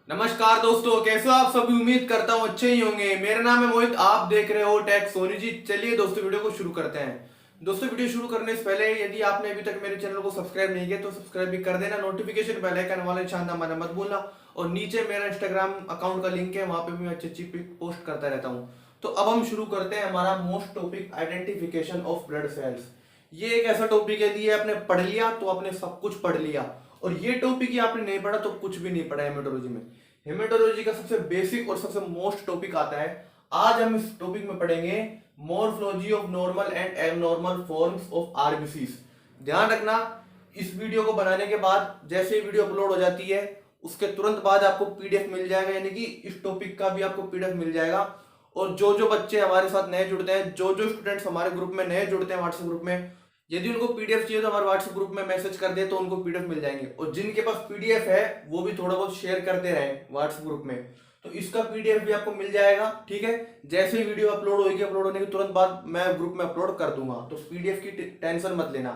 नमस्कार दोस्तों, कैसे हो आप सभी। उम्मीद करता हूँ अच्छे ही होंगे। मेरा नाम है मोहित, आप देख रहे हो टेक सोनी जी। चलिए दोस्तों, वीडियो को शुरू करते हैं। दोस्तों, वीडियो शुरू करने से पहले यदि आपने अभी तक मेरे चैनल को सब्सक्राइब नहीं किया तो सब्सक्राइब भी कर देना। नोटिफिकेशन बेल आइकन वाले निशान दबाना मत भूलना। और नीचे मेरा इंस्टाग्राम अकाउंट का लिंक है, वहां पे भी मैं अच्छी अच्छी पिक पोस्ट करता रहता हूँ। तो अब हम शुरू करते हैं हमारा most topic, identification of blood cells. ये एक ऐसा टॉपिक है, ये आपने पढ़ लिया तो आपने सब कुछ पढ़ लिया, और ये टॉपिक ही आपने नहीं पढ़ा तो कुछ भी नहीं पढ़ा हेमेटोलॉजी में। हेमेटोलॉजी का सबसे बेसिक और सबसे मोस्ट टॉपिक आता है। आज हम इस टॉपिक में पढ़ेंगे morphology of normal and abnormal forms of RBCs. ध्यान रखना, इस वीडियो को बनाने के बाद जैसे ही वीडियो अपलोड हो जाती है उसके तुरंत बाद आपको पीडीएफ मिल जाएगा, यानी कि इस टॉपिक का भी आपको पीडीएफ मिल जाएगा। और जो जो बच्चे हमारे साथ नए जुड़ते हैं, जो जो स्टूडेंट्स हमारे ग्रुप में नए जुड़ते हैं व्हाट्सएप ग्रुप में, यदि उनको पीडीएफ चाहिए तो हमारे व्हाट्सएप ग्रुप में मैसेज कर दे तो उनको पीडीएफ मिल जाएंगे। और जिनके पास पीडीएफ है वो भी थोड़ा बहुत शेयर करते रहे व्हाट्सएप ग्रुप में, तो इसका पीडीएफ भी आपको मिल जाएगा। ठीक है, जैसे ही वीडियो अपलोड होगी, अपलोड होने के तुरंत बाद मैं ग्रुप में अपलोड कर दूंगा, तो पीडीएफ की टेंशन मत लेना।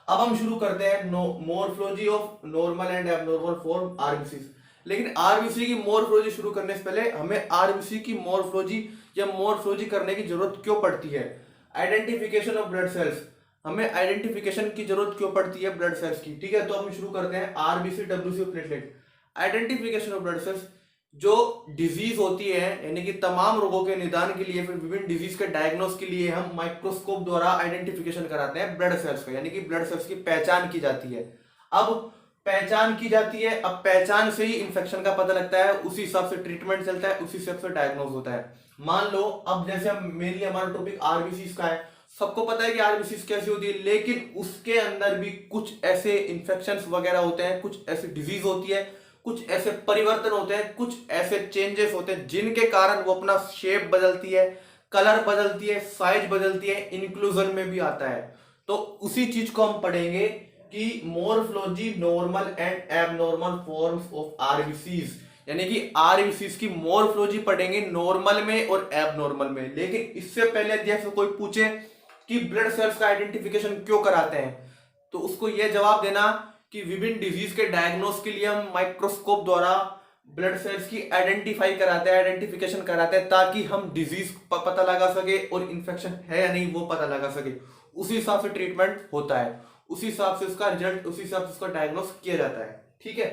अब हम शुरू करते हैं morphology of normal and abnormal form RBC. लेकिन आरबीसी की मॉर्फोलॉजी शुरू करने से पहले हमें आरबीसी की मॉर्फोलॉजी या मॉर्फोलॉजी करने की जरूरत क्यों पड़ती है। आइडेंटिफिकेशन ऑफ ब्लड सेल्स, हमें आइडेंटिफिकेशन की जरूरत क्यों पड़ती है ब्लड सेल्स की। ठीक है, तो हम शुरू करते हैं RBC WC platelet. Identification of blood cells, जो डिजीज होती है यानी कि तमाम रोगों के निदान के लिए, फिर विभिन्न डिजीज के डायग्नोस के लिए हम माइक्रोस्कोप द्वारा आइडेंटिफिकेशन कराते हैं ब्लड सेल्स का, यानी कि ब्लड सेल्स की पहचान की जाती है। अब पहचान की जाती है, अब पहचान से ही इंफेक्शन का पता लगता है, उसी हिसाब से ट्रीटमेंट चलता है, उसी हिसाब से डायग्नोस होता है। मान लो अब जैसे हम मेनली हमारा टॉपिक आरबीसी का है, सबको पता है कि आरबीसी कैसी होती है, लेकिन उसके अंदर भी कुछ ऐसे इंफेक्शंस वगैरह होते हैं, कुछ ऐसी डिजीज होती है, कुछ ऐसे परिवर्तन होते हैं, कुछ ऐसे चेंजेस होते हैं जिनके कारण वो अपना शेप बदलती है, कलर बदलती है, साइज बदलती है, इंक्लूजन में भी आता है। तो उसी चीज को हम पढ़ेंगे कि morphology normal and abnormal forms of RBCs, यानी कि आरबीसीज की मॉर्फोलॉजी पढ़ेंगे नॉर्मल में और एबनॉर्मल में। लेकिन इससे पहले जैसे कोई पूछे कि ब्लड सेल्स का आइडेंटिफिकेशन क्यों कराते हैं, तो उसको यह जवाब देना कि विभिन्न डिजीज के डायग्नोस के लिए हम माइक्रोस्कोप द्वारा ब्लड सेल्स की आइडेंटिफाई कराते हैं, आइडेंटिफिकेशन कराते हैं, ताकि हम डिजीज पता लगा सके और इन्फेक्शन है या नहीं वो पता लगा सके। उसी हिसाब से ट्रीटमेंट होता है, उसी हिसाब से उसका रिजल्ट, उसी हिसाब से उसका डायग्नोस किया जाता है। ठीक है,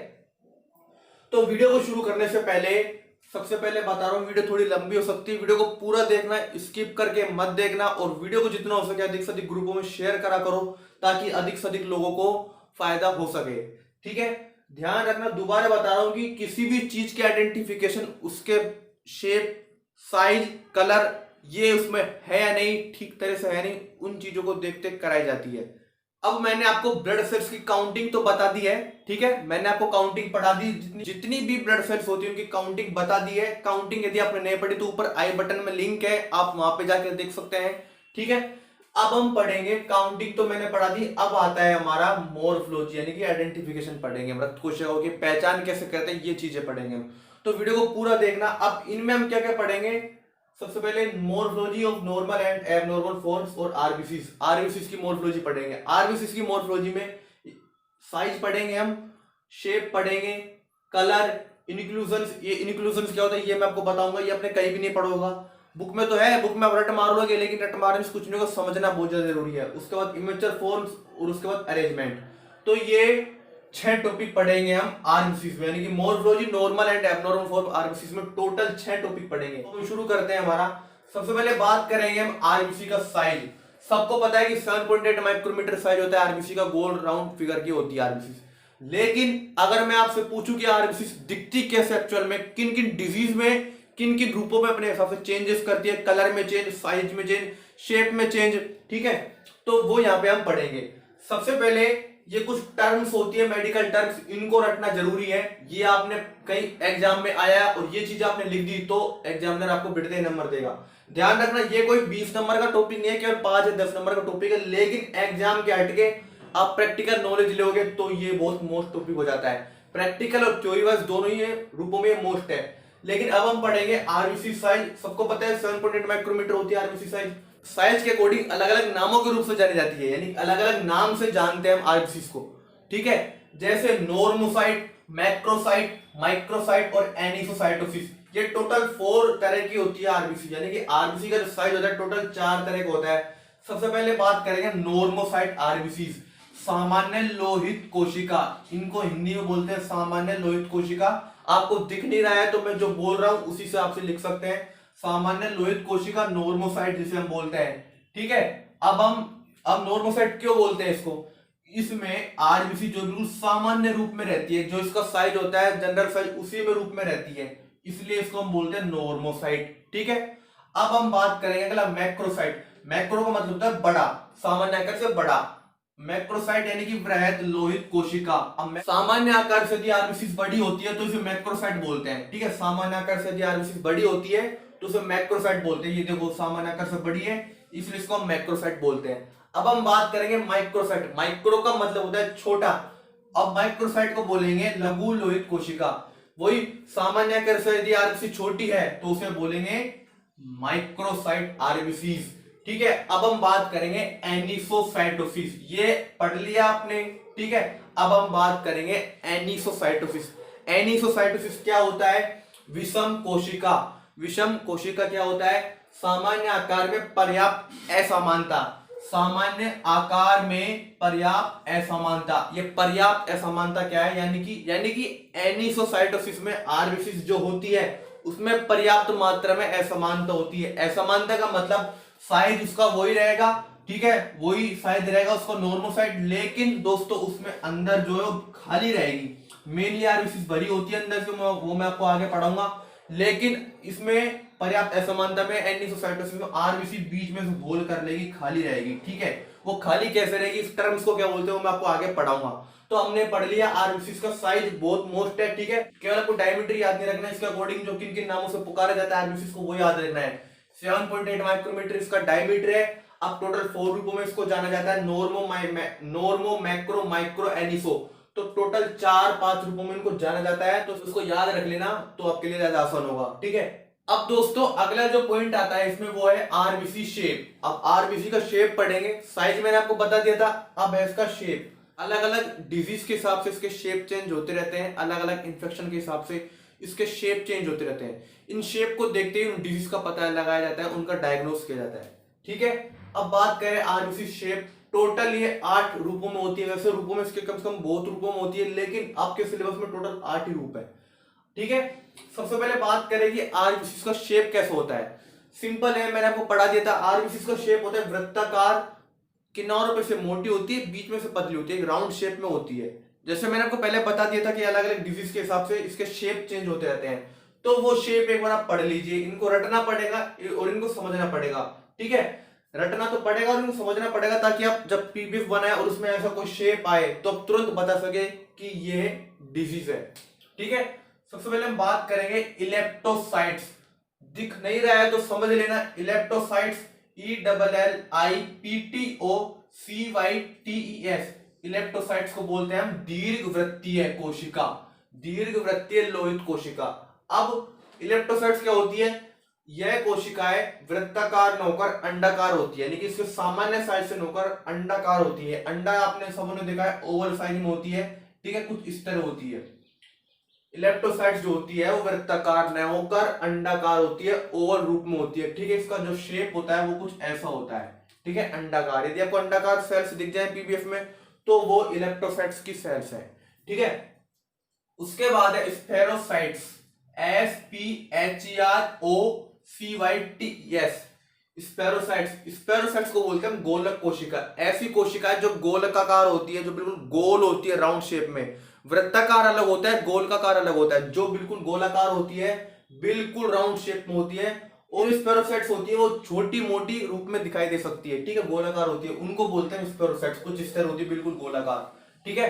तो वीडियो को शुरू करने से पहले सबसे पहले बता रहा हूँ, वीडियो थोड़ी लंबी हो सकती है, वीडियो को पूरा देखना, स्किप करके मत देखना। और वीडियो को जितना हो सके अधिक से अधिक ग्रुपों में शेयर करा करो, ताकि अधिक से अधिक लोगों को फायदा हो सके। ठीक है, ध्यान रखना, दोबारा बता रहा हूं कि किसी भी चीज के आइडेंटिफिकेशन उसके शेप, साइज, कलर, ये उसमें है या नहीं, ठीक तरह से है नहीं, उन चीजों को देखते कराई जाती है। अब मैंने आपको ब्लड सेल्स की काउंटिंग तो बता दी है। ठीक है, मैंने आपको काउंटिंग पढ़ा दी, जितनी भी ब्लड सेल्स होती है उनकी काउंटिंग बता दी है। काउंटिंग यदि आपने नहीं पढ़ी तो ऊपर आई बटन में लिंक है, आप वहां पे जाकर देख सकते हैं। ठीक है, अब हम पढ़ेंगे काउंटिंग तो मैंने पढ़ा दी, अब आता है हमारा मॉर्फोलॉजी यानी कि आइडेंटिफिकेशन पढ़ेंगे, मृत कोशिकाओं की पहचान कैसे करते हैं, ये चीजें पढ़ेंगे हम। तो वीडियो को पूरा देखना। अब इनमें हम क्या क्या पढ़ेंगे, सबसे पहले morphology of normal and abnormal forms और आरबीसीज। आरबीसीज की मॉर्फोलॉजी पढ़ेंगे। आरबीसीज की मॉर्फोलॉजी में साइज पढ़ेंगे हम, शेप पढ़ेंगे, कलर, इंक्लूजन्स। ये इंक्लूजन्स क्या होता है ये मैं आपको बताऊंगा, ये आपने कहीं भी नहीं पढ़ा होगा, बुक में तो है, बुक में आप रट मार लोगे, लेकिन रट मारने से कुछ नहीं होगा, समझना बहुत ज्यादा जरूरी है। उसके बाद इमेचर फॉर्म्स और उसके बाद अरेंजमेंट। तो ये 6 टॉपिक पढ़ेंगे हम आरबीसीज में, यानी कि morphology normal and abnormal form RBCs में टोटल 6 टॉपिक पढ़ेंगे। तो हम शुरू करते हैं हमारा। सबसे पहले बात करेंगे हम आरबीसी का साइज। सबको पता है कि 7.8 माइक्रोमीटर साइज होता है आरबीसी का, गोल राउंड फिगर की होती है आरबीसी। लेकिन अगर मैं आपसे पूछूं कि आरबीसी दिखती कैसे एक्चुअल में, किन किन डिजीज में, किन किन ग्रुपों में अपने हिसाब से चेंजेस करती है, कलर में चेंज, साइज में चेंज, शेप में चेंज, ठीक है, तो वो यहां पे हम पढ़ेंगे। सबसे पहले ये कुछ टर्म्स होती है, मेडिकल टर्म्स, इनको रटना जरूरी है। ये आपने कहीं एग्जाम में आया और ये चीज आपने लिख दी तो एग्जामिनर आपको बिड़ते नंबर देगा। ध्यान रखना, ये कोई 20 नंबर का टॉपिक नहीं है, केवल 5 या 10 नंबर का टॉपिक है, लेकिन एग्जाम के हट के आप प्रैक्टिकल नॉलेज लोगे तो ये बहुत मोस्ट टॉपिक हो जाता है। प्रैक्टिकल और थ्योरी वाइज दोनों ही रूपों में मोस्ट है। लेकिन अब हम पढ़ेंगे आरबीसी साइज। सबको पता है 7.8 माइक्रोमीटर होती है आरबीसी साइज। साइज के अकॉर्डिंग अलग अलग नामों के रूप से जानी जाती है, यानी अलग अलग नाम से जानते हैं हम आरबीसी को। ठीक है, जैसे नॉर्मोसाइट, मैक्रोसाइट, माइक्रोसाइट और एनिसोसाइटोसिस। ये टोटल 4 तरह की होती है आरबीसी, यानी कि आरबीसी का जो साइज होता है टोटल 4 तरह का होता है। सबसे पहले बात करेंगे नॉर्मोसाइट आरबीसी, सामान्य लोहित कोशिका। इनको हिंदी में बोलते हैं सामान्य लोहित कोशिका। आपको दिख नहीं रहा है तो मैं जो बोल रहा हूं उसी से आप लिख सकते हैं, सामान्य लोहित कोशिका, नॉर्मोसाइट जिसे हम बोलते हैं। ठीक है, अब नॉर्मोसाइट क्यों बोलते हैं इसको? इसमें आरबीसी जो बिल्कुल सामान्य रूप में रहती है, जो इसका साइज होता है जनरल साइज उसी में रूप में रहती है, इसलिए इसको हम बोलते हैं नॉर्मोसाइट। ठीक है, अब हम बात करेंगे अगला मैक्रोसाइट। मैक्रो का मतलब होता है बड़ा, सामान्य आकार से बड़ा। मैक्रोसाइट यानी कि वृहत लोहित कोशिका। अब सामान्य आकार से यदि आरबीसी बड़ी होती है तो इसे मैक्रोसाइट बोलते हैं। ठीक है, सामान्य आकार से यदि आरबीसी बड़ी होती है तो उसे मैक्रोसाइट बोलते हैं। ये देखो सामान्य आकार से बड़ी है इसलिए इसको हम मैक्रोसाइट बोलते हैं। अब हम बात करेंगे माइक्रोसाइट। माइक्रो का मतलब होता है छोटा। अब माइक्रोसाइट को बोलेंगे लघु लोहित कोशिका। वही सामान्य आकार से यदि आरबीसी छोटी है तो उसे बोलेंगे माइक्रोसाइट आरबीसीज। ठीक है, अब हम बात करेंगे एनिसोसाइटोसिस। ये पढ़ लिया आपने। ठीक है, अब हम बात करेंगे एनिसोसाइटोसिस। एनिसोसाइटोसिस क्या होता है? विषम कोशिका। विषम कोशिका क्या होता है? सामान्य आकार में पर्याप्त असमानता। सामान्य आकार में पर्याप्त असमानता। ये पर्याप्त असमानता क्या है? यानी कि एनिसोसाइटोसिस में आरबीसी जो होती है उसमें पर्याप्त मात्रा में असमानता होती है। असमानता का मतलब साइज उसका वही रहेगा। ठीक है, वही साइज रहेगा उसका नॉर्मोसाइट, लेकिन दोस्तों उसमें अंदर जो है खाली रहेगी। मेनली आरबीसी भरी होती है अंदर से, वो मैं आपको आगे पढ़ाऊंगा। लेकिन इसमें पर्याप्त असमानता में एनिसोसाइटोसिस में आरबीसी बीच में से होल कर लेगी, खाली रहेगी। ठीक है, वो खाली कैसे रहेगी, इस टर्म्स को क्या बोलते हैं वो मैं आपको आगे पढ़ाऊंगा। तो हमने पढ़ लिया आरबीसी का साइज बहुत मोस्ट है। ठीक है, केवल आपको डायमीटर याद नहीं रखना है, इसके अकॉर्डिंग जो किन किन नामों से पुकारा जाता है आरबीसी को वो याद रखना है। 7.8 माइक्रोमीटर इसका डायमीटर है। अब टोटल 4 रूपों में इसको जाना जाता है, नॉर्मो, मैक्रो, माइक्रो, एनिसो। तो टोटल 4-5 रूपों में इनको जाना जाता है, तो इसको याद रख लेना तो आपके लिए ज्यादा आसान होगा। ठीक है, अब दोस्तों अगला जो पॉइंट आता है इसमें वो है आरबीसी शेप। अब आरबीसी का शेप पढ़ेंगे। साइज मैंने आपको बता दिया था, अब है इसका शेप। अलग अलग डिजीज के हिसाब से इसके शेप चेंज होते रहते हैं, अलग अलग इन्फेक्शन के हिसाब से इसके शेप चेंज होते रहते हैं। इन शेप को देखते ही उन डिजीज का पता लगाया जाता है, उनका डायग्नोस किया जाता है। ठीक है, अब बात करें आरबीसी शेप। टोटल ये 8 रूपों में होती है। वैसे रूपों में इसके कम से कम बहुत रूपों में होती है, लेकिन आपके सिलेबस में टोटल 8 ही रूप है। ठीक है, सबसे पहले बात करें कि आरबीसी का शेप कैसे होता है। सिंपल है, मैंने आपको पढ़ा दिया था। आरबीसी का शेप होता है वृत्ताकार, किनारों पे से मोटी होती है, बीच में से पतली होती है, राउंड शेप में होती है। जैसे मैंने आपको पहले बता दिया था कि अलग अलग डिजीज के हिसाब से इसके शेप चेंज होते रहते हैं। तो वो शेप एक बार आप पढ़ लीजिए, इनको रटना पड़ेगा और इनको समझना पड़ेगा। ठीक है, रटना तो पड़ेगा और इनको समझना पड़ेगा, ताकि आप जब पीबीएफ बनाए और उसमें ऐसा कोई शेप आए तो आप तुरंत बता सके कि ये डिजीज है। ठीक है, सबसे पहले हम बात करेंगे इलेप्टोसाइट्स। दिख नहीं रहा है तो समझ लेना, इलेप्टोसाइट्स, ELLIPTOCYTES। इलेप्टोसाइट्स को बोलते हैं हम दीर्घवृत्तीय कोशिका, दीर्घवृत्तीय लोहित कोशिका। अब इलेप्टोसाइट्स क्या होती है? यह कोशिकाएं वृत्ताकार न होकर अंडाकार होती है, यानी कि इसके सामान्य साइज से होकर अंडाकार होती है। अंडा आपने सबने देखा है ओवल साइज में होती है। ठीक है, कुछ इस तरह होती है। इलेप्टोसाइट्स जो होती है वो वृत्ताकार न होकर अंडाकार होती है, ओवल रूप में होती है। ठीक है, इसका जो शेप होता है वो कुछ ऐसा होता है। ठीक है, अंडाकार। यदि आपको अंडाकार सेल्स दिख जाए पीबीएफ में तो वो इलेप्टोसाइट्स की सेल्स है। ठीक है, उसके बाद है स्फेरोसाइट्स, SPHEROCYTES। स्पेरोसाइट्स को बोलते हैं हम गोलक कोशिका। ऐसी कोशिका जो गोलकाकार होती है, जो बिल्कुल गोल होती है राउंड शेप में। वृत्ताकार अलग होता है, गोलकाकार अलग होता है। जो बिल्कुल गोलाकार होती है, बिल्कुल राउंड शेप में होती है, और स्पेरोसाइट्स होती है वो छोटी मोटी रूप में दिखाई दे सकती है। ठीक है, गोलाकार होती है, उनको बोलते हैं स्पेरोसाइट्स। कुछ इस तरह होती है, बिल्कुल गोलाकार। ठीक है,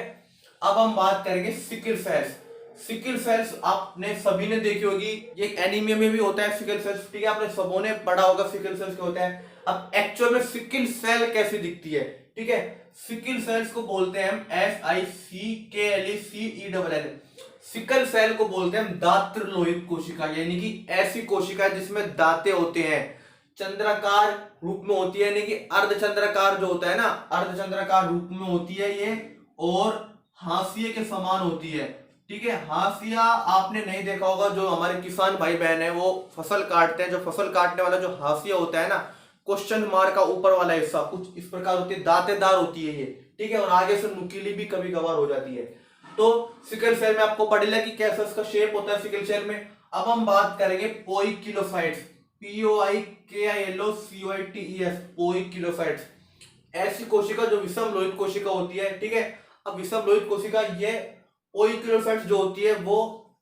अब हम बात करेंगे सिकल सेल्स। सिकल सेल्स आपने सभी ने देखी होगी, ये एनीमिया में भी होता है सिकल सेल्स। ठीक है, आपने सबों ने पढ़ा होगा सिकल सेल्स क्या होता है। अब एक्चुअल में सिकल सेल कैसे दिखती है? ठीक है, सिकल सेल्स को बोलते हैं हम SICKLECELL। सिकल सेल को बोलते हैं हम दात्र लोहित कोशिका, यानी कि ऐसी कोशिका जिसमें दांते होते हैं, चंद्राकार रूप में होती है, यानी कि अर्धचंद्राकार जो होता है ना, अर्धचंद्राकार रूप में होती है ये, और हाशिए के समान होती है। ठीक है। हाशिया आपने नहीं देखा होगा, जो हमारे किसान भाई बहन है वो फसल काटते हैं, जो फसल काटने वाला जो हाशिया होता है ना, क्वेश्चन मार्क का ऊपर वाला हिस्सा कुछ इस प्रकार होती है, दांतेदार होती है ये, ठीक है, और आगे से नुकीली भी कभी कभार हो जाती है। तो सिकल सेल में आपको पढ़ लिया कि कैसा इसका शेप होता है सिकल सेल में। अब हम बात करेंगे पोइकिलोसाइट्स, POIKILOCOITES, पोइकिलोसाइट्स। ऐसी कोशिका जो विषम लोहित कोशिका होती है, ठीक है। अब विषम लोहित कोशिका ये पोइकिलोसाइट्स जो होती है वो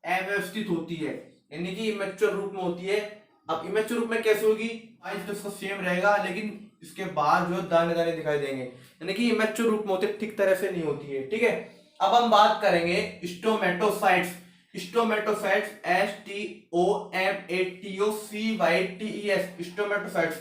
अव्यवस्थित होती है, यानी कि इमेच्योर रूप में होती है। अब इमेच्योर रूप में कैसे होगी, आज तो इसका सेम रहेगा, लेकिन इसके बाद जो दाने दाने दिखाई देंगे, यानी कि इमेच्योर रूप में होते ठीक तरह से नहीं होती है, ठीक है। अब हम बात करेंगे स्टोमेटोसाइट्स। स्टोमेटोसाइट्स STOMATOCYTES, स्टोमेटोसाइट्स।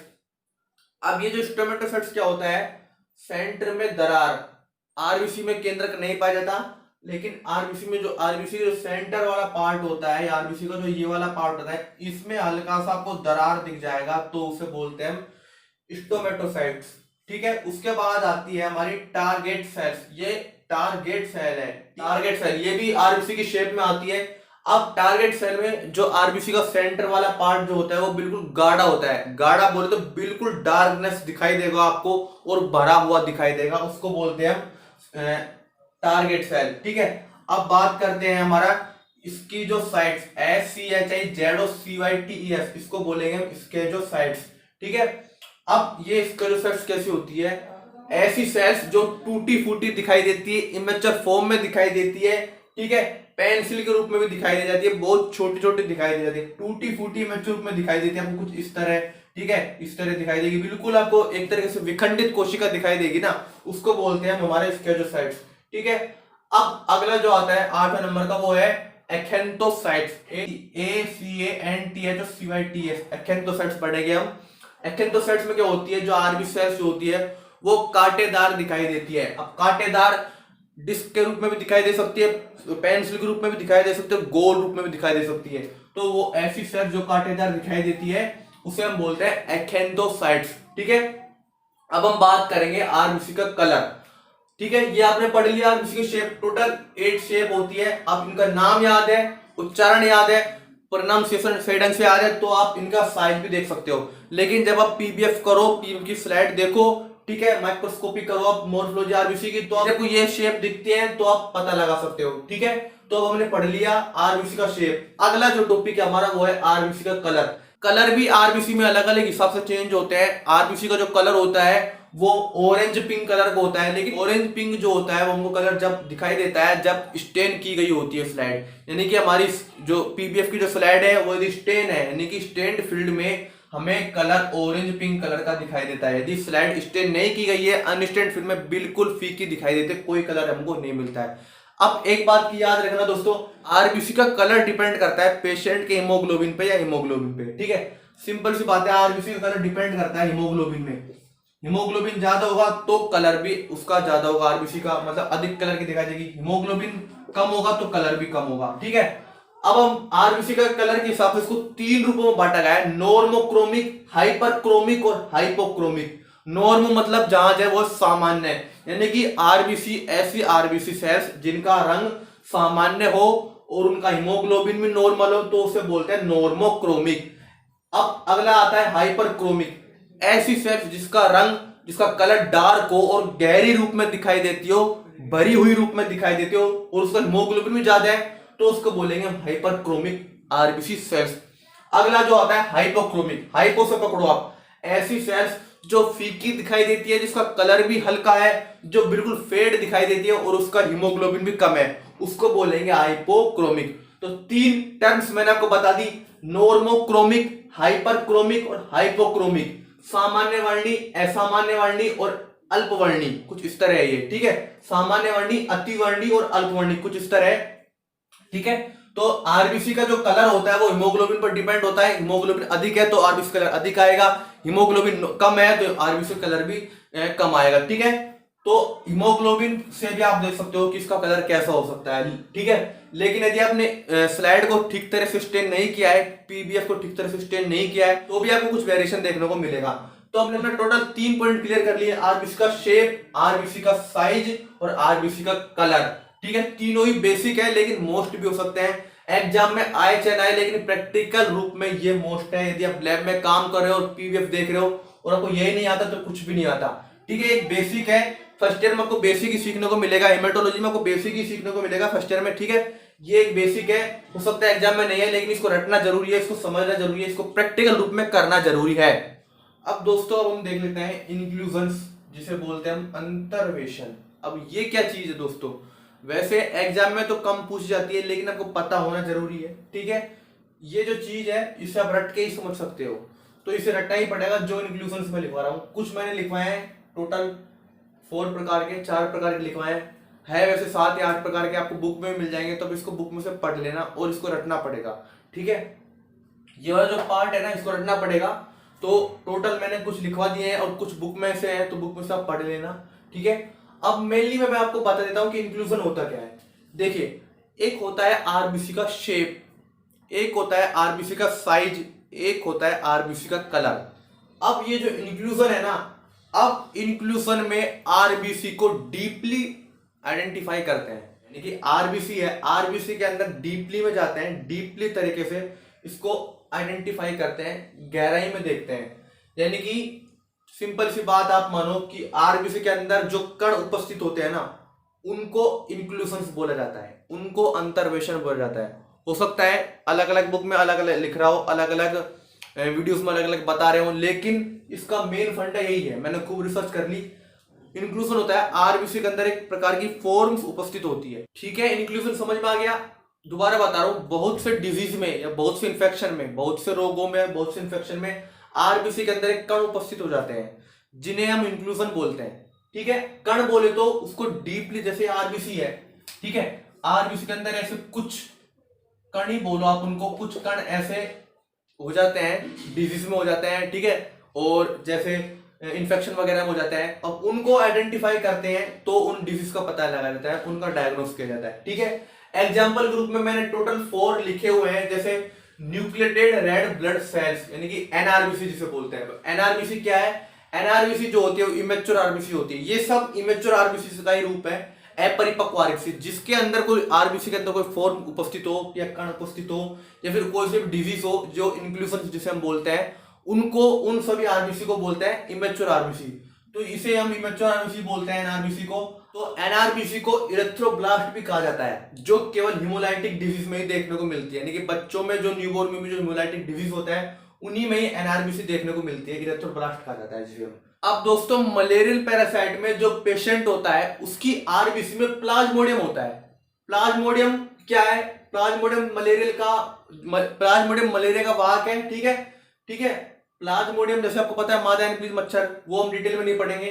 अब ये जो स्टोमेटोसाइट्स क्या होता है, सेंटर में दरार, आरबीसी में केंद्रक नहीं पाया जाता, लेकिन आरबीसी में जो आरबीसी जो सेंटर वाला पार्ट होता है, आरबीसी का जो ये वाला पार्ट होता है, इसमें हल्का सा आपको दरार दिख जाएगा, तो उसे बोलते हैं हम स्टोमेटोसाइट्स, ठीक है। उसके बाद आती है हमारी टारगेट सेल्स। ये टारगेट सेल है, टारगेट सेल ये भी आरबीसी की शेप में आती है। अब टारगेट सेल में जो आरबीसी का सेंटर वाला पार्ट जो होता है वो बिल्कुल गाढ़ा होता है, गाढ़ा बोले तो बिल्कुल डार्कनेस दिखाई देगा आपको और भरा हुआ दिखाई देगा, उसको बोलते हैं हम टारगेट सेल, ठीक है। अब बात करते हैं हमारा इसकी जो साइट्स SCHIZOCYTES, इसको बोलेंगे हम इसके जो साइट्स, ठीक है। अब ये स्क्लेरोसाइट्स कैसी होती है, ऐसी सेल्स जो टूटी फूटी दिखाई देती है, इमेच्योर फॉर्म में दिखाई देती है, ठीक है, पेंसिल के रूप में भी दिखाई दे जाती है, बहुत छोटी छोटी दिखाई दे जाती है, टूटी फूटी इमेच्योर रूप में दिखाई देती है आपको कुछ इस तरह, ठीक है, इस तरह दिखाई देगी, बिल्कुल आपको एक तरीके से विखंडित कोशिका दिखाई देगी ना, उसको बोलते हैं हमारे स्क्लेरोसाइट्स, ठीक है। अब अगला जो आता है 8वें नंबर का, वो है एक्थेंथोसाइट्स, ACANTHOCYTES, एक्थेंथोसाइट्स पढ़ेंगे हम। एक्थेंथोसाइट्स में क्या होती है, जो आरबीसी सेल्स जो होती है वो कांटेदार दिखाई देती है। अब कांटेदार डिस्क के रूप में भी दिखाई दे सकती है, पेंसिल के रूप में भी दिखाई दे सकती है, गोल रूप में भी दिखाई दे सकती है। तो वो ऐसी सेल्स जो कांटेदार दिखाई देती है उसे हम बोलते हैं एक्थेंथोसाइट्स, ठीक है। अब हम बात करेंगे आरबीसी का कलर, ठीक है। ये आपने पढ़ लिया आरबीसी की शेप, टोटल 8 शेप होती है। अब इनका नाम याद है, उच्चारण याद है, प्रोनाउंसिएशन सही ढंग से याद है, तो आप इनका साइज भी देख सकते हो। लेकिन जब आप पीबीएफ करो, पीबीएफ की स्लाइड देखो, ठीक है, माइक्रोस्कोपी करो आप मोर्फोलॉजी आरबीसी की, तो आपको ये शेप दिखते हैं तो आप पता लगा सकते हो, ठीक है। तो अब हमने पढ़ लिया आरबीसी का शेप। अगला जो टॉपिक है हमारा वो है आरबीसी का कलर। कलर भी आरबीसी में अलग अलग हिसाब से चेंज होते हैं। आरबीसी का जो कलर होता है वो ऑरेंज पिंक कलर का होता है, लेकिन ऑरेंज पिंक जो होता है वो हमको कलर जब दिखाई देता है जब स्टेन की गई होती है स्लाइड, यानी कि हमारी जो पीबीएफ की जो स्लाइड है वो यदि स्टेन है, यानी कि स्टेन्ड फील्ड में हमें कलर ऑरेंज पिंक कलर का दिखाई देता है। यदि स्लाइड स्टेन नहीं की गई है, अनस्टेन्ड फील्ड में बिल्कुल फीकी दिखाई देते, कोई कलर हमको नहीं मिलता है। अब एक बात की याद रखना दोस्तों, आरबीसी का कलर डिपेंड करता है पेशेंट के हीमोग्लोबिन पे या हीमोग्लोबिन पे, ठीक है, सिंपल सी बात है। आरबीसी का कलर डिपेंड करता है हीमोग्लोबिन में, हीमोग्लोबिन ज्यादा होगा तो कलर भी उसका ज्यादा होगा, आरबीसी का मतलब अधिक कलर की दिखाई देगी, हीमोग्लोबिन कम होगा तो कलर भी कम होगा, ठीक है। अब हम आरबीसी का कलर के हिसाब से इसको 3 रूपों में बांटा गया है, नॉर्मोक्रोमिक, हाइपरक्रोमिक और हाइपोक्रोमिक। नॉर्म मतलब जहां जाए वो सामान्य है, यानी कि आरबीसी ऐसी आरबीसी सेल्स जिनका रंग सामान्य हो और उनका हीमोग्लोबिन भी नॉर्मल हो तो उसे बोलते हैं नॉर्मोक्रोमिक। अब अगला आता है हाइपरक्रोमिक, ऐसी सेल्स जिसका रंग, जिसका कलर डार्क हो और गहरी रूप में दिखाई देती हो, भरी हुई रूप में दिखाई देती हो और उसका हीमोग्लोबिन भी ज्यादा है तो उसको बोलेंगे हाइपरक्रोमिक आरबीसी सेल्स। अगला जो आता है हाइपोक्रोमिक, हाइपो से पकड़ो आप, ऐसी सेल्स जो फीकी दिखाई देती है, जिसका कलर भी हल्का है, जो बिल्कुल फेड दिखाई देती है और उसका हीमोग्लोबिन भी कम है, उसको बोलेंगे हाइपोक्रोमिक। तो 3 टर्म्स मैंने आपको बता दी, नॉर्मोक्रोमिक, हाइपरक्रोमिक और हाइपोक्रोमिक। सामान्य वर्णी, असामान्य वर्णी और अल्पवर्णी, कुछ इस तरह है ये, ठीक है। सामान्य वर्णी, अतिवर्णी और अल्पवर्णी, कुछ इस तरह है, ठीक है। तो आरबीसी का जो कलर होता है वो हीमोग्लोबिन पर डिपेंड होता है, हीमोग्लोबिन अधिक है तो आरबीसी कलर अधिक आएगा, हीमोग्लोबिन कम है तो आरबीसी कलर भी कम आएगा, ठीक है। तो हीमोग्लोबिन से भी आप देख सकते हो कि इसका कलर कैसा हो सकता है, ठीक है। लेकिन यदि आपने स्लाइड को ठीक तरह से स्टेन नहीं किया है, पीबीएफ को ठीक तरह से स्टेन नहीं किया है, तो भी आपको कुछ वेरिएशन देखने को मिलेगा। तो हमने टोटल 3 पॉइंट क्लियर कर लिए, आरबीसी का शेप, आरबीसी का साइज और आरबीसी का कलर। ठीक है, तीनों ही बेसिक है लेकिन मोस्ट भी हो सकते हैं। एग्जाम में आए चाहे ना आए, लेकिन प्रैक्टिकल रूप में ये मोस्ट है। यदि आप लैब में काम कर रहे हो और पीवीएफ देख रहे हो और आपको यही नहीं आता तो कुछ भी नहीं आता। ठीक है, एक बेसिक है। फर्स्ट ईयर में आपको बेसिक ही सीखने को मिलेगा, हेमेटोलॉजी में आपको बेसिक ही सीखने को मिलेगा फर्स्ट ईयर में। ठीक है, ये एक बेसिक है, हो सकता है एग्जाम में नहीं है, लेकिन इसको रटना जरूरी है, इसको समझना जरूरी है, इसको प्रैक्टिकल रूप में करना जरूरी है। अब दोस्तों अब हम देख लेते हैं इंक्लूजन्स, जिसे बोलते हैं हम अंतर्वेशन। अब ये क्या चीज है दोस्तों? वैसे एग्जाम में तो कम पूछ जाती है, लेकिन आपको पता होना जरूरी है। ठीक है, ये जो चीज है इसे आप रट के ही समझ सकते हो, तो इसे रटना ही पड़ेगा। जो इंक्लूजन्स में लिखवा रहा हूँ, कुछ मैंने लिखवाए हैं टोटल 4 प्रकार के, 4 प्रकार के लिखवाए हैं। वैसे 7 या 8 प्रकार के आपको बुक में मिल जाएंगे, तो अब इसको बुक में से पढ़ लेना और इसको रटना पड़ेगा। ठीक है, ये वाला जो पार्ट है ना, इसको रटना पड़ेगा। तो टोटल मैंने कुछ लिखवा दिए हैं और कुछ बुक में से है, तो बुक में से आप पढ़ लेना। ठीक है, अब मेनली मैं आपको बता देता हूं कि इंक्लूजन होता क्या है। देखिए, एक होता है आरबीसी का शेप, एक होता है आरबीसी का साइज, एक होता है आरबीसी का कलर। अब ये जो इंक्लूजन है ना, अब इंक्लूजन में आरबीसी को डीपली आइडेंटिफाई करते हैं। यानी कि आरबीसी है, आरबीसी के अंदर डीपली में जाते हैं, डीपली तरीके से इसको आइडेंटिफाई करते हैं, गहराई में देखते हैं। यानी कि सिंपल सी बात आप मानो कि आरबीसी के अंदर जो कण उपस्थित होते हैं ना, उनको इंक्लूजन्स बोला जाता है, उनको अंतर्वेशन बोला जाता है। हो सकता है अलग अलग बुक में अलग अलग लिख रहा हो, अलग अलग वीडियोस में अलग अलग बता रहे हो, लेकिन इसका मेन फंडा यही है। मैंने खूब रिसर्च कर ली। इंक्लूजन होता है आरबीसी के अंदर एक प्रकार की फॉर्म्स उपस्थित होती है। ठीक है, इंक्लूजन समझ में आ गया। दोबारा बता रहा हूं, बहुत से डिजीज में या बहुत से इन्फेक्शन में, बहुत से रोगों में, बहुत से इन्फेक्शन में आरबीसी के अंदर एक कण उपस्थित हो जाते हैं, जिन्हें हम इंक्लूजन बोलते हैं। ठीक है, कण बोले तो उसको डीपली, जैसे आरबीसी है, ठीक है, आरबीसी के अंदर ऐसे कुछ कण ही बोलो आप उनको, कुछ कण ऐसे हो जाते हैं, डिजीज में हो जाते हैं। ठीक है, और जैसे इन्फेक्शन वगैरह में हो जाता है, अब उनको आइडेंटिफाई करते हैं तो उन डिजीज का पता लगा जाता है, उनका डायग्नोस किया जाता है। ठीक है, एग्जाम्पल ग्रुप में मैंने टोटल 4 लिखे हुए हैं, जैसे न्यूक्लिएटेड रेड ब्लड सेल्स, यानी कि एनआरबीसी जिसे बोलते हैं। एनआरबीसी क्या है? एनआरबीसी जो होती है वो इमेच्योर आरबीसी होती है। ये सब इमेच्योर आरबीसी का ही रूप है, अपरिपक्व आरबीसी, जिसके अंदर कोई आरबीसी के अंदर कोई फॉर्म उपस्थित हो या कण उपस्थित हो या फिर कोई सी डिजीज हो, जो इंक्लूजन जिसे हम बोलते हैं, उनको, उन सभी आरबीसी को बोलते हैं इमेच्योर आरबीसी। तो इसे हम इमेच्योर आरबीसी बोलते हैं एनआरबीसी को। तो एनआरबीसी को इरेथ्रोब्लास्ट भी कहा जाता है, जो केवल हिमोलाइटिक डिजीज में ही देखने को मिलती है। यानी कि बच्चों में जो न्यूबॉर्न में जो हिमोलाइटिक डिजीज होता है, उन्हीं में ही एनआरबीसी देखने को मिलती है, इरेथ्रोब्लास्ट कहा जाता है जिसे हम। अब दोस्तों, मलेरियल पैरासाइट में जो पेशेंट होता है उसकी आरबीसी में प्लाज्मोडियम होता है। प्लाज्मोडियम क्या है? प्लाज्मोडियम मलेरिया का वाहक है। ठीक है, ठीक है, प्लाज्मोडियम जैसे आपको पता है मादा एनक्लीज मच्छर, वो हम डिटेल में नहीं पढ़ेंगे।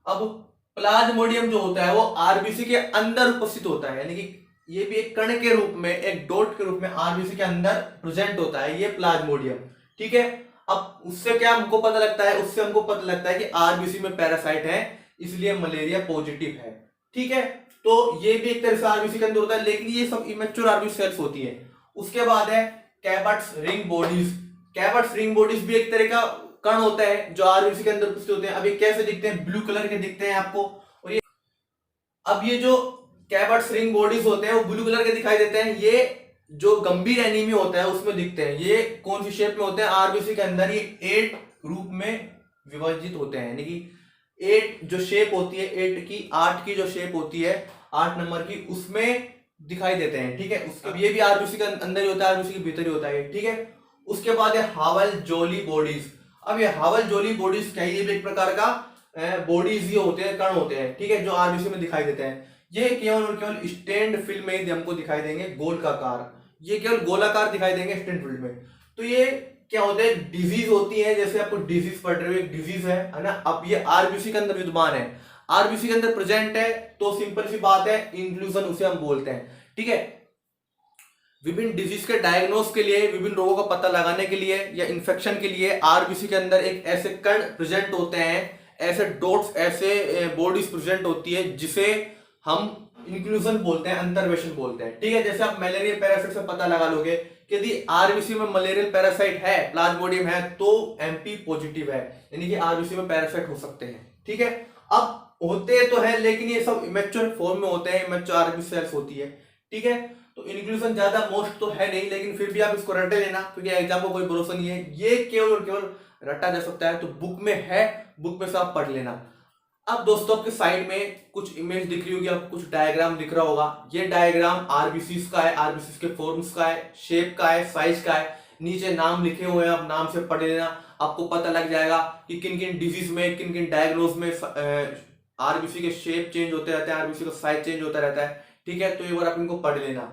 अब प्लाज्मोडियम जो होता है वो आरबीसी के अंदर उपस्थित होता है, यानी कि ये भी एक कण के रूप में, एक डॉट के रूप में आरबीसी के अंदर प्रेजेंट होता है ये प्लाज्मोडियम। ठीक है, अब उससे क्या हमको पता लगता है? उससे हमको पता लगता है कि आरबीसी में पैरासाइट है, इसलिए मलेरिया पॉजिटिव है। ठीक है, तो ये भी एक तरह से आरबीसी के अंदर होता है, लेकिन ये सब इमेच्योर आरबीसी सेल्स होती है। उसके बाद है कैबर्ट्स रिंग बॉडीज। कैबर्ट्स रिंग बॉडीज भी एक तरह का कण होता है जो आरबीसी के अंदर उपस्थित होते हैं। अब ये कैसे दिखते हैं? ब्लू कलर के दिखते हैं आपको। और ये, अब ये जो कैबर्ट्स रिंग बॉडीज होते हैं वो ब्लू कलर के दिखाई देते हैं। ये जो गंभीर एनीमिया होता है उसमें दिखते हैं। ये कौन सी शेप में होते हैं? आरबीसी के अंदर ये 8 रूप में विभाजित होते हैं, यानी कि 8 जो शेप होती है, 8 की जो शेप होती है, 8 नंबर की, उसमें दिखाई देते हैं। ठीक है, उसके ये भी आरबीसी के अंदर ही होता है, आरबीसी के भीतर ही होता है। ठीक है, उसके बाद है हावल जोली बॉडीज। अब ये हावल जोली बॉडीज क्या है? ये भी एक प्रकार का बॉडीज ये होते हैं, कण होते हैं। ठीक है, जो आरबीसी में दिखाई देते हैं। ये केवल और केवल स्टैंड फिल्म में ही हमको दिखाई देंगे, गोलाकार, ये केवल गोलाकार दिखाई देंगे स्टैंड फील्ड में। तो ये क्या होते हैं? डिजीज होती है, जैसे आपको डिजीज पढ़ रहे हो, एक डिजीज है ना। अब ये आरबीसी के अंदर विद्यमान है, आरबीसी के अंदर प्रेजेंट है, तो सिंपल सी बात है, इंक्लूजन उसे हम बोलते हैं। ठीक है, विभिन्न डिजीज के डायग्नोस के लिए, विभिन्न रोगों का पता लगाने के लिए या इन्फेक्शन के लिए आरबीसी के अंदर एक ऐसे कण प्रेजेंट होते हैं, ऐसे डॉट्स, ऐसे बॉडीज प्रेजेंट होती है, जिसे हम इंक्लूजन बोलते हैं, अंतर्वेशन बोलते हैं। ठीक है, जैसे आप मलेरिया पैरासाइट से पता लगा लोगे कि यदि आरबीसी में मलेरियल पैरासाइट है, प्लाज्मोडियम है, तो एमपी पॉजिटिव है, यानी कि आरबीसी में पैरासाइट हो सकते हैं। ठीक है, अब होते तो है, लेकिन ये सब इमेच्योर फॉर्म में होते हैं, इमेच्योर आरबी सेल्स होती है, ठीक है। तो इंक्लूजन ज्यादा मोस्ट तो है नहीं, लेकिन फिर भी आप इसको रटे लेना, क्योंकि एग्जाम को कोई भरोसा नहीं है, ये केवल और केवल रटा जा सकता है। तो बुक में है, बुक में से आप पढ़ लेना। अब दोस्तों आपके साइड में कुछ इमेज दिख रही होगी, आपको कुछ डायग्राम दिख रहा होगा। ये डायग्राम आरबीसीज का है, आरबीसीज के फॉर्म्स का है, शेप का है, साइज का है। नीचे नाम लिखे हुए हैं, आप नाम से पढ़ लेना, आपको पता लग जाएगा कि किन किन डिजीज में, किन किन डायग्नोज में आरबीसी के शेप चेंज होते रहते हैं, आरबीसी का साइज चेंज होता रहता है, ठीक है। तो एक बार आप इनको पढ़ लेना।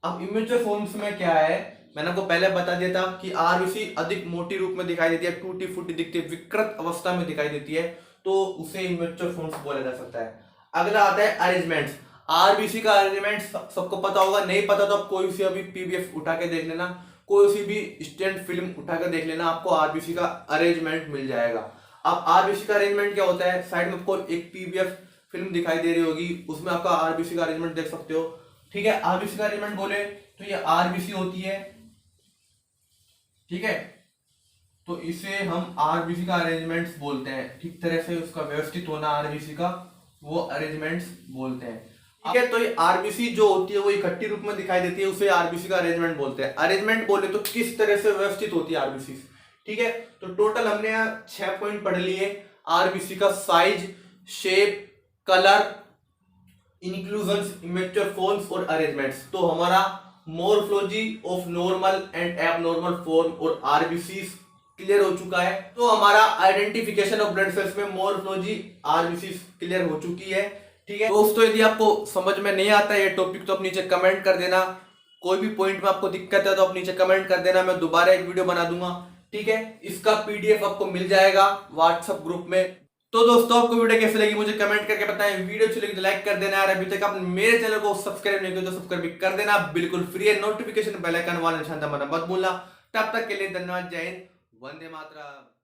अब इमेच्योर फॉर्म्स में क्या है, मैंने आपको पहले बता दिया था कि आरबीसी अधिक मोटी रूप में दिखाई देती है, टूटी फूटी दिखती है, विकृत अवस्था में दिखाई देती है, तो उसे इमेच्योर फॉर्म्स बोला जा सकता है। अगला आता है अरेंजमेंट्स। आरबीसी का अरेंजमेंट सबको पता होगा, नहीं पता तो आप कोई सी अभी पीडीएफ उठा के देख लेना, कोई सी भी स्टैंड फिल्म उठा के देख लेना, आपको आरबीसी का अरेंजमेंट मिल जाएगा। अब आरबीसी का अरेंजमेंट क्या होता है, साइड में आपको एक पीडीएफ फिल्म दिखाई दे रही होगी, उसमें आपका आरबीसी का अरेंजमेंट देख सकते हो, ठीक है। आरबीसी का अरेंजमेंट बोले तो ये आरबीसी होती है, ठीक है। तो इसे हम आरबीसी का अरेंजमेंट्स बोलते हैं, ठीक तरह से उसका व्यवस्थित होना आरबीसी का, वो अरेंजमेंट्स बोलते हैं, ठीक है। तो ये आरबीसी जो होती है वो इकट्ठी रूप में दिखाई देती है, उसे आरबीसी का अरेंजमेंट बोलते हैं। अरेंजमेंट बोले तो किस तरह से व्यवस्थित होती है आरबीसी, ठीक है। तो टोटल हमने यहाँ 6 पॉइंट पढ़ लिए। आरबीसी का size, shape, colour, inclusion, immature forms और अरेंजमेंट्स। तो हमारा morphology of normal and abnormal form और आरबीसी क्लियर हो चुका है। तो हमारा आइडेंटिफिकेशन ऑफ ब्लड सेल्स में मोर्फोलॉजी, आरबीसी क्लियर हो चुकी है, ठीक है। दोस्तों यदि आपको समझ में नहीं आता ये टॉपिक तो आप नीचे कमेंट कर देना, कोई भी पॉइंट में आपको दिक्कत है तो आप नीचे कमेंट कर देना, मैं दोबारा एक वीडियो बना दूंगा, ठीक है। इसका पीडीएफ आपको मिल जाएगा व्हाट्सएप ग्रुप में। तो दोस्तों आपको वीडियो कैसी लगी मुझे कमेंट करके बताएं, वीडियो अच्छी लगी तो लाइक कर देना यार, अभी तक आपने मेरे चैनल को सब्सक्राइब नहीं किया तो सब्सक्राइब कर देना, बिल्कुल फ्री है, नोटिफिकेशन बेल आइकन वाला निशान दबाना मत भूलना। तब तक के लिए धन्यवाद, जय हिंद, वंदे मातरम।